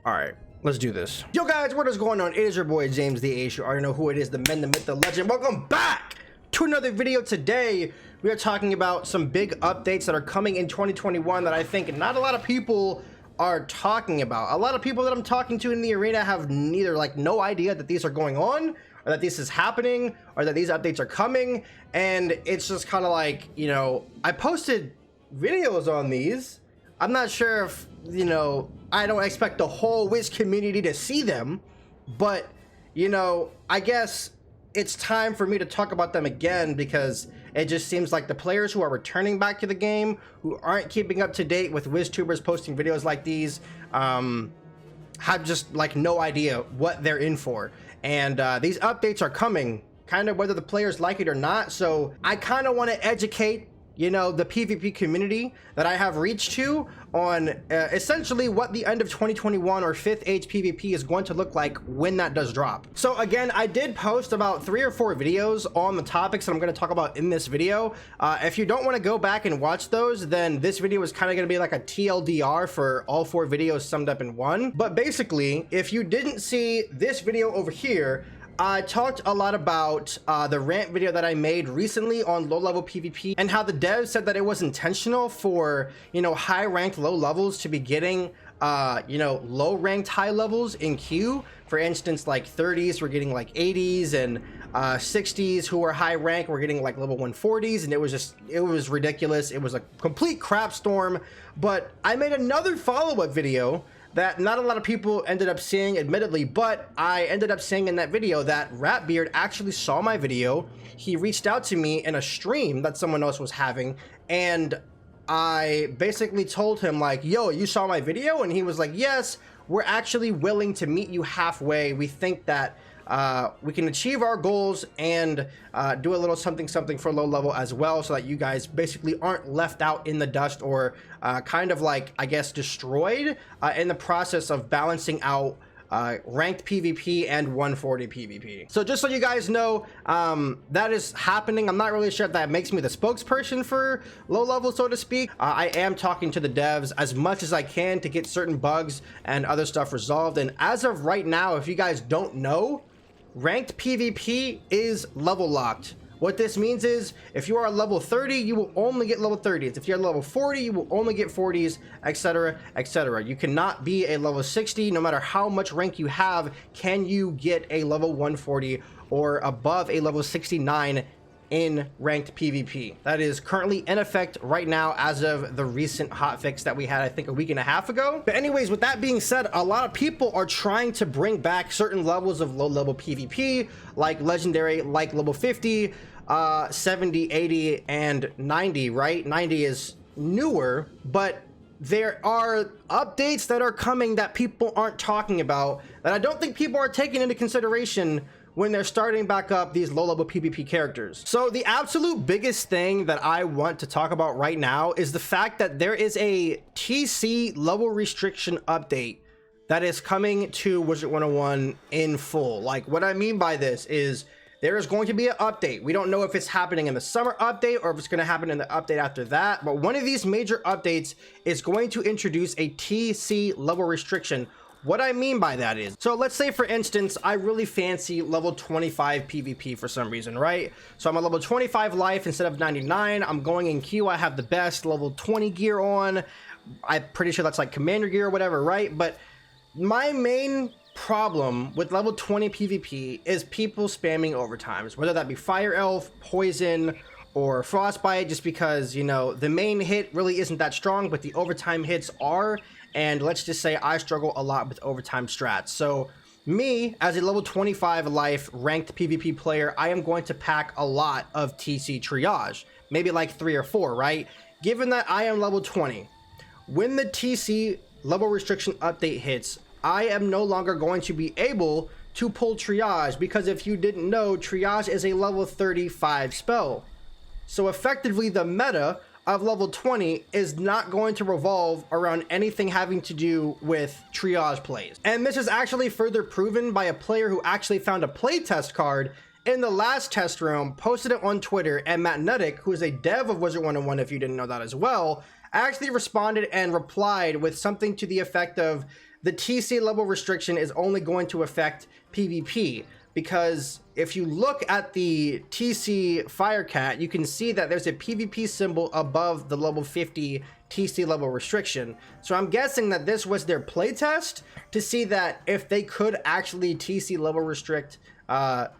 All right, let's do this. Yo guys, what is going on? It is your boy Jamestheace. You already know who it is, the man, the myth, the legend. Welcome back to another video. Today we are talking about some big updates that are coming in 2021 that I think not a lot of people are talking about. A lot of people that I'm talking to in the arena have neither no idea that these are going on, or that this is happening, or that these updates are coming. And it's just kind of like, you know, I posted videos on these. I'm not sure if, you know, I don't expect the whole Wiz community to see them, but, you know, I guess it's time for me to talk about them again, because it just seems like the players who are returning back to the game, who aren't keeping up to date with WizTubers posting videos like these, have just no idea what they're in for. And these updates are coming kind of whether the players like it or not. So I kind of want to educate, you know, the PvP community that I have reached to on essentially what the end of 2021 or 5th age PvP is going to look like when that does drop. So again, I did post about 3 or 4 videos on the topics that I'm going to talk about in this video. If you don't want to go back and watch those, then this video is kind of going to be like a TLDR for all 4 videos summed up in one. But basically, if you didn't see this video over here, I talked a lot about the rant video that I made recently on low level PvP, and how the devs said that it was intentional for, you know, high ranked low levels to be getting you know, low ranked high levels in queue. For instance, like 30s were getting like 80s, and 60s who were high rank were getting like level 140s, and it was ridiculous. It was a complete crap storm. But I made another follow-up video that not a lot of people ended up seeing, admittedly, but I ended up saying in that video that Ratbeard actually saw my video. He reached out to me in a stream that someone else was having, and I basically told him like, yo, you saw my video? And he was like, yes, we're actually willing to meet you halfway. We think that we can achieve our goals and do a little something for low level as well, so that you guys basically aren't left out in the dust, or kind of like, I guess, destroyed in the process of balancing out ranked PvP and 140 PvP. So just so you guys know, that is happening. I'm not really sure if that makes me the spokesperson for low level, so to speak. I am talking to the devs as much as I can to get certain bugs and other stuff resolved. And as of right now, if you guys don't know, ranked PvP is level locked. What this means is, if you are level 30, you will only get level 30s. If you're level 40, you will only get 40s, etc., etc. You cannot be a level 60, no matter how much rank you have, can you get a level 140 or above a level 69 in ranked PvP. That is currently in effect right now as of the recent hotfix that we had, I think, a week and a half ago. But anyways, with that being said, a lot of people are trying to bring back certain levels of low level PvP, like legendary, like level 50, 70, 80, and 90, right? 90 is newer, but there are updates that are coming that people aren't talking about, that I don't think people are taking into consideration when they're starting back up these low-level PvP characters. So the absolute biggest thing that I want to talk about right now is the fact that there is a TC level restriction update that is coming to Wizard101 in full. Like, what I mean by this is, there is going to be an update. We don't know if it's happening in the summer update or if it's going to happen in the update after that, but one of these major updates is going to introduce a TC level restriction. What I mean by that is, so let's say, for instance, I really fancy level 25 PvP for some reason, right? So I'm a level 25 life instead of 99. I'm going in queue. I have the best level 20 gear on. I'm pretty sure that's like commander gear or whatever, right? But my main problem with level 20 PvP is people spamming overtimes, whether that be Fire Elf, Poison, or Frostbite, just because, you know, the main hit really isn't that strong, but the overtime hits are. And let's just say I struggle a lot with overtime strats. So me, as a level 25 life ranked PvP player, I am going to pack a lot of TC triage, maybe like 3 or 4, right? Given that I am level 20, when the TC level restriction update hits, I am no longer going to be able to pull triage, because if you didn't know, triage is a level 35 spell. So effectively, the meta of level 20 is not going to revolve around anything having to do with triage plays. And this is actually further proven by a player who actually found a playtest card in the last test room, posted it on Twitter, and Matt Nuttick, who is a dev of Wizard101, if you didn't know that as well, actually responded and replied with something to the effect of, the TC level restriction is only going to affect PvP, because if you look at the TC Firecat, you can see that there's a PvP symbol above the level 50 TC level restriction. So I'm guessing that this was their playtest to see that if they could actually TC level restrict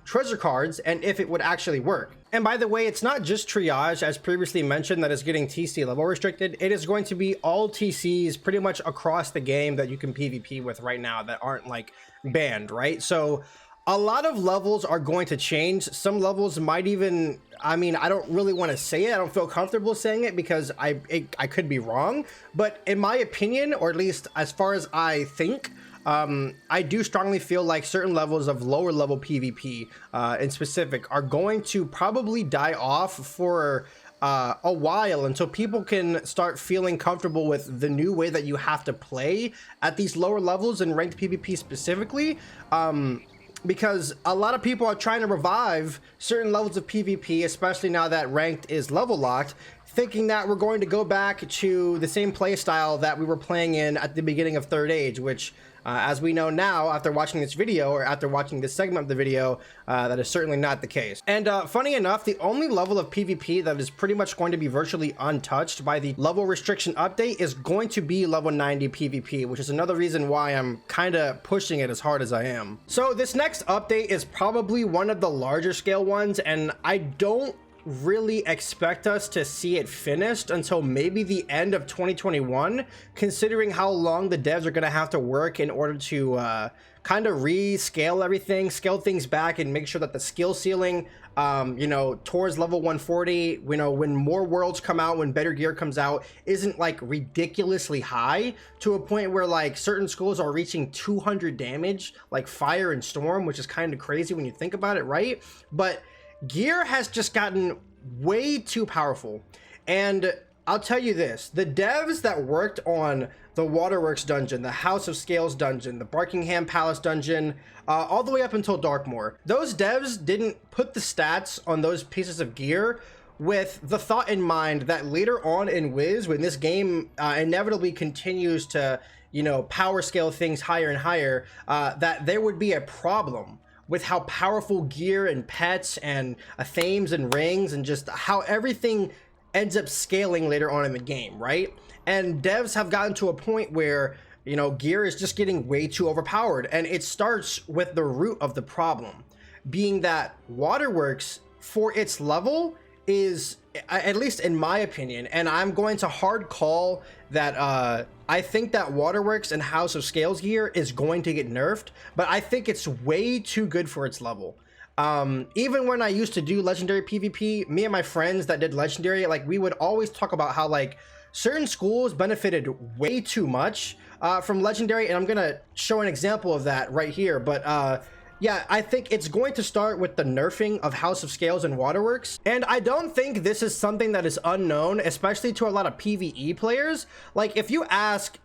treasure cards and if it would actually work. And by the way, it's not just triage, as previously mentioned, that is getting TC level restricted. It is going to be all TCs pretty much across the game that you can PvP with right now that aren't like banned, right? So a lot of levels are going to change. Some levels might even, I mean, I don't really want to say it. I don't feel comfortable saying it because I could be wrong. But in my opinion, or at least as far as I think, I do strongly feel like certain levels of lower level PvP in specific are going to probably die off for a while until people can start feeling comfortable with the new way that you have to play at these lower levels in ranked PvP specifically. Because a lot of people are trying to revive certain levels of PvP, especially now that ranked is level locked, thinking that we're going to go back to the same play style that we were playing in at the beginning of Third Age, which as we know now, after watching this video, or after watching this segment of the video, that is certainly not the case. And funny enough, the only level of PvP that is pretty much going to be virtually untouched by the level restriction update is going to be level 90 PvP, which is another reason why I'm kind of pushing it as hard as I am. So this next update is probably one of the larger scale ones, and I don't really expect us to see it finished until maybe the end of 2021, considering how long the devs are going to have to work in order to kind of rescale everything, scale things back, and make sure that the skill ceiling, you know, towards level 140, you know, when more worlds come out, when better gear comes out, isn't like ridiculously high to a point where like certain schools are reaching 200 damage, like Fire and Storm, which is kind of crazy when you think about it, right? But gear has just gotten way too powerful. And I'll tell you this, the devs that worked on the Waterworks dungeon, the House of Scales dungeon, the Barkingham Palace dungeon, all the way up until Darkmoor, those devs didn't put the stats on those pieces of gear with the thought in mind that later on in Wiz, when this game inevitably continues to, you know, power scale things higher and higher, that there would be a problem with how powerful gear and pets and themes and rings and just how everything ends up scaling later on in the game, right? And devs have gotten to a point where, you know, gear is just getting way too overpowered. And it starts with the root of the problem being that Waterworks, for its level, is, at least in my opinion, and I'm going to hard call that I think that Waterworks and House of Scales gear is going to get nerfed, but I think it's way too good for its level. Even when I used to do legendary PvP, me and my friends that did legendary, like, we would always talk about how like certain schools benefited way too much from legendary, and I'm gonna show an example of that right here. But yeah, I think it's going to start with the nerfing of House of Scales and Waterworks. And I don't think this is something that is unknown, especially to a lot of PvE players. Like, if you ask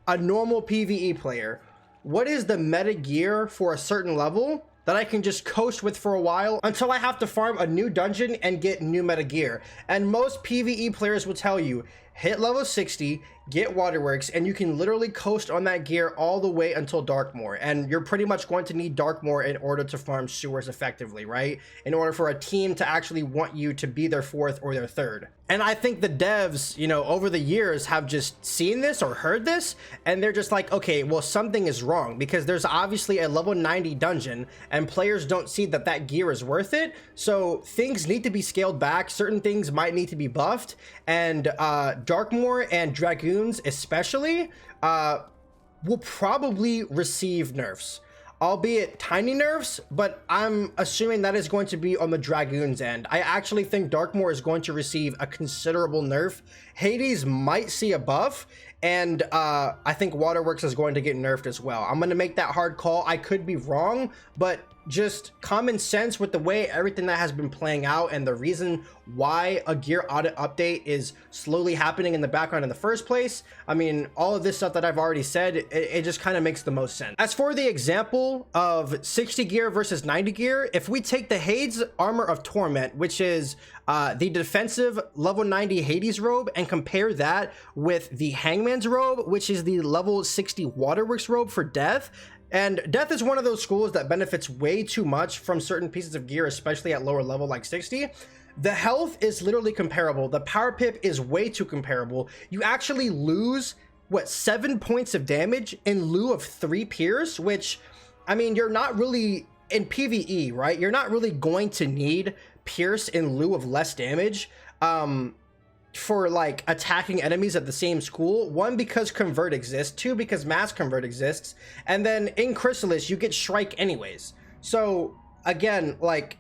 a normal PvE player, what is the meta gear for a certain level that I can just coast with for a while until I have to farm a new dungeon and get new meta gear? And most PvE players will tell you, hit level 60, get Waterworks, and you can literally coast on that gear all the way until Darkmoor. And you're pretty much going to need Darkmoor in order to farm sewers effectively, right? In order for a team to actually want you to be their fourth or their third. And I think the devs, you know, over the years have just seen this or heard this, and they're just like, okay, well, something is wrong, because there's obviously a level 90 dungeon and players don't see that that gear is worth it. So things need to be scaled back. Certain things might need to be buffed, and Darkmoor and Dragoons especially will probably receive nerfs, albeit tiny nerfs, but I'm assuming that is going to be on the Dragoons end. I actually think Darkmoor is going to receive a considerable nerf. Hades might see a buff, and I think Waterworks is going to get nerfed as well. I'm going to make that hard call. I could be wrong, but just common sense with the way everything that has been playing out and the reason why a gear audit update is slowly happening in the background in the first place. I mean, all of this stuff that I've already said, it just kind of makes the most sense. As for the example of 60 gear versus 90 gear, if we take the Hades Armor of Torment, which is the defensive level 90 Hades robe and compare that with the Hangman's robe, which is the level 60 Waterworks robe for Death. And Death is one of those schools that benefits way too much from certain pieces of gear, especially at lower level like 60. The health is literally comparable. The power pip is way too comparable. You actually lose, what, 7 points of damage in lieu of 3 pierce, which, I mean, you're not really, in PvE, right? You're not really going to need pierce in lieu of less damage for like attacking enemies at the same school. 1, because convert exists. 2, because mass convert exists. And then in Chrysalis, you get Shrike anyways. So again, like,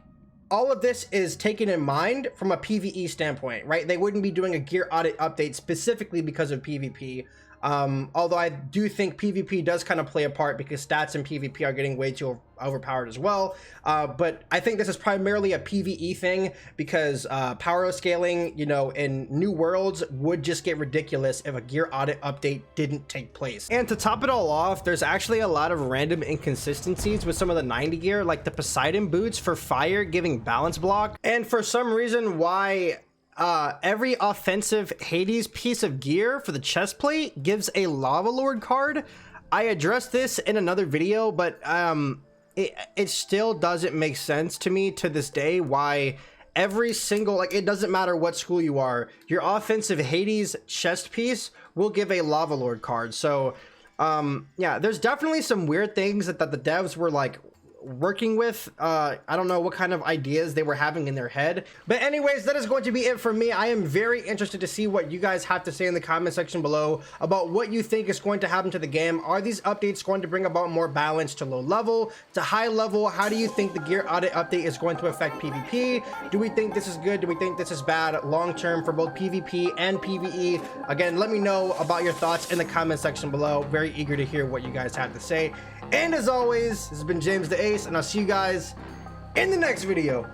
all of this is taken in mind from a PvE standpoint, right? They wouldn't be doing a gear audit update specifically because of PvP. Although I do think PvP does kind of play a part because stats in PvP are getting way too overpowered as well. But I think this is primarily a PvE thing because power scaling, you know, in new worlds would just get ridiculous if a gear audit update didn't take place. And to top it all off, there's actually a lot of random inconsistencies with some of the 90 gear, like the Poseidon boots for fire giving balance block. And for some reason, why every offensive Hades piece of gear for the chest plate gives a Lava Lord card. I addressed this in another video, but it still doesn't make sense to me to this day why every single, like, it doesn't matter what school you are, your offensive Hades chest piece will give a Lava Lord card. So yeah, there's definitely some weird things that the devs were like working with. I don't know what kind of ideas they were having in their head, but anyways, that is going to be it for me. I am very interested to see what you guys have to say in the comment section below about what you think is going to happen to the game. Are these updates going to bring about more balance to low level, to high level? How do you think the gear audit update is going to affect PvP? Do we think this is good? Do we think this is bad long term for both PvP and PvE? Again, let me know about your thoughts in the comment section below. Very eager to hear what you guys have to say. And as always, this has been James the Ace, and I'll see you guys in the next video.